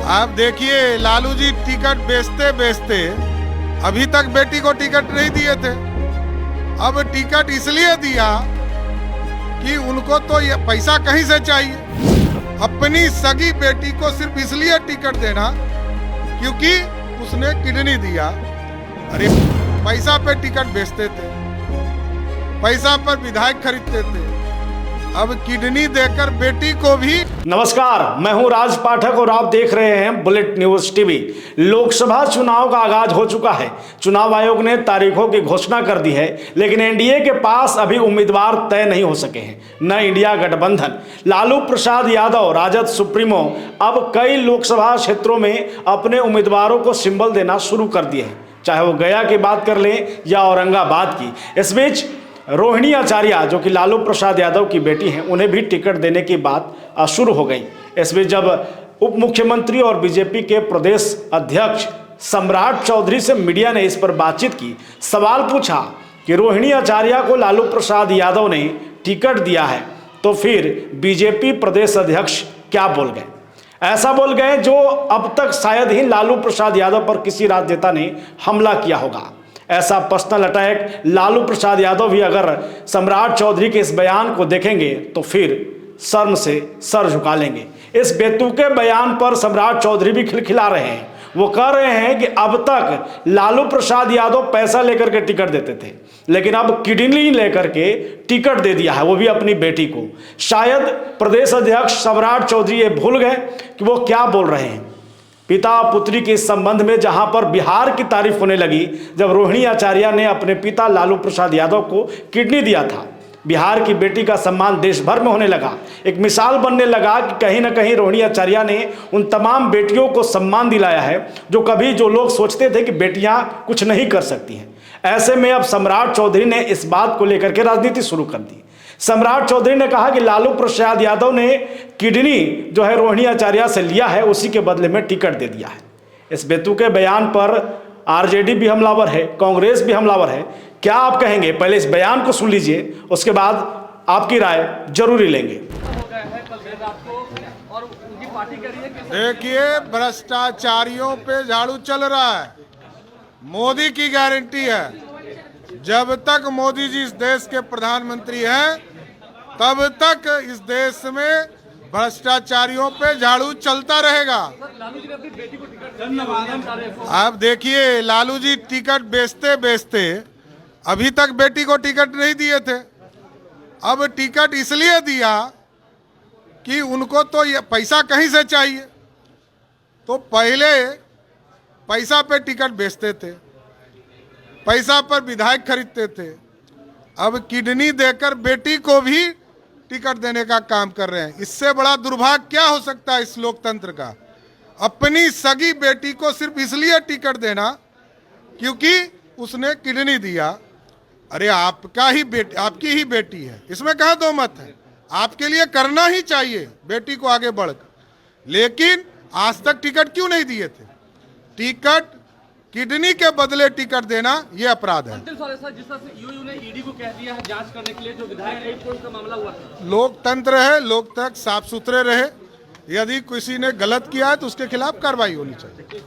आप देखिए, लालू जी टिकट बेचते बेचते अभी तक बेटी को टिकट नहीं दिए थे। अब टिकट इसलिए दिया कि उनको तो ये पैसा कहीं से चाहिए। अपनी सगी बेटी को सिर्फ इसलिए टिकट देना क्योंकि उसने किडनी दिया। अरे पैसा पे टिकट बेचते थे, पैसा पर विधायक खरीदते थे, अब किडनी देकर बेटी को भी। नमस्कार, मैं हूं राज पाठक और आप देख रहे हैं बुलेट न्यूज टीवी। लोकसभा चुनाव का आगाज हो चुका है। चुनाव आयोग ने तारीखों की घोषणा कर दी है, लेकिन एनडीए के पास अभी उम्मीदवार तय नहीं हो सके हैं। न इंडिया गठबंधन, लालू प्रसाद यादव राजद सुप्रीमो अब कई लोकसभा क्षेत्रों में अपने उम्मीदवारों को सिंबल देना शुरू कर दिए हैं, चाहे वो गया की बात कर लें या औरंगाबाद की। इस बीच रोहिणी आचार्य, जो कि लालू प्रसाद यादव की बेटी हैं, उन्हें भी टिकट देने की बात शुरू हो गई। इस बीच जब उप मुख्यमंत्री और बीजेपी के प्रदेश अध्यक्ष सम्राट चौधरी से मीडिया ने इस पर बातचीत की, सवाल पूछा कि रोहिणी आचार्य को लालू प्रसाद यादव ने टिकट दिया है, तो फिर बीजेपी प्रदेश अध्यक्ष क्या बोल गए? ऐसा बोल गए जो अब तक शायद ही लालू प्रसाद यादव पर किसी राजनेता ने हमला किया होगा। ऐसा पर्सनल अटैक लालू प्रसाद यादव भी अगर सम्राट चौधरी के इस बयान को देखेंगे तो फिर शर्म से सर झुका लेंगे। इस बेतुके बयान पर सम्राट चौधरी भी खिलखिला रहे हैं। वो कह रहे हैं कि अब तक लालू प्रसाद यादव पैसा लेकर के टिकट देते थे, लेकिन अब किडनी लेकर के टिकट दे दिया है, वो भी अपनी बेटी को। शायद प्रदेश अध्यक्ष सम्राट चौधरी ये भूल गए कि वो क्या बोल रहे हैं। पिता पुत्री के इस संबंध में जहां पर बिहार की तारीफ होने लगी जब रोहिणी आचार्य ने अपने पिता लालू प्रसाद यादव को किडनी दिया था, बिहार की बेटी का सम्मान देश भर में होने लगा। एक मिसाल बनने लगा कि कहीं ना कहीं रोहिणी आचार्य ने उन तमाम बेटियों को सम्मान दिलाया है जो लोग सोचते थे कि बेटियां कुछ नहीं कर सकती हैं। ऐसे में अब सम्राट चौधरी ने इस बात को लेकर के राजनीति शुरू कर दी। सम्राट चौधरी ने कहा कि लालू प्रसाद यादव ने किडनी जो है रोहिणी आचार्य से लिया है, उसी के बदले में टिकट दे दिया है। इस बेतुके बयान पर आरजेडी भी हमलावर है, कांग्रेस भी हमलावर है। क्या आप कहेंगे? पहले इस बयान को सुन लीजिए, उसके बाद आपकी राय जरूरी लेंगे। देखिए, भ्रष्टाचारियों पे झाड़ू चल रहा है। मोदी की गारंटी है, जब तक मोदी जी इस देश के प्रधानमंत्री हैं तब तक इस देश में भ्रष्टाचारियों पे झाड़ू चलता रहेगा। आप देखिए, लालू जी टिकट बेचते बेचते अभी तक बेटी को टिकट नहीं दिए थे। अब टिकट इसलिए दिया कि उनको तो ये पैसा कहीं से चाहिए। तो पहले पैसा पे टिकट बेचते थे, पैसा पर विधायक खरीदते थे, अब किडनी देकर बेटी को भी टिकट देने का काम कर रहे हैं। इससे बड़ा दुर्भाग्य क्या हो सकता है इस लोकतंत्र का? अपनी सगी बेटी को सिर्फ इसलिए टिकट देना क्योंकि उसने किडनी दिया। अरे आपकी ही बेटी है, इसमें कहाँ दो मत है। आपके लिए करना ही चाहिए बेटी को आगे बढ़कर, लेकिन आज तक टिकट क्यों नहीं दिए थे? टिकट किडनी के बदले टिकट देना यह अपराध है। जिस तरह से यूयू ने ईडी को कह दिया है जांच करने के लिए, जो विधायक का मामला हुआ था। लोकतंत्र है, लोकतंत्र साफ सुथरे रहे। यदि किसी ने गलत किया है तो उसके खिलाफ कार्रवाई होनी चाहिए।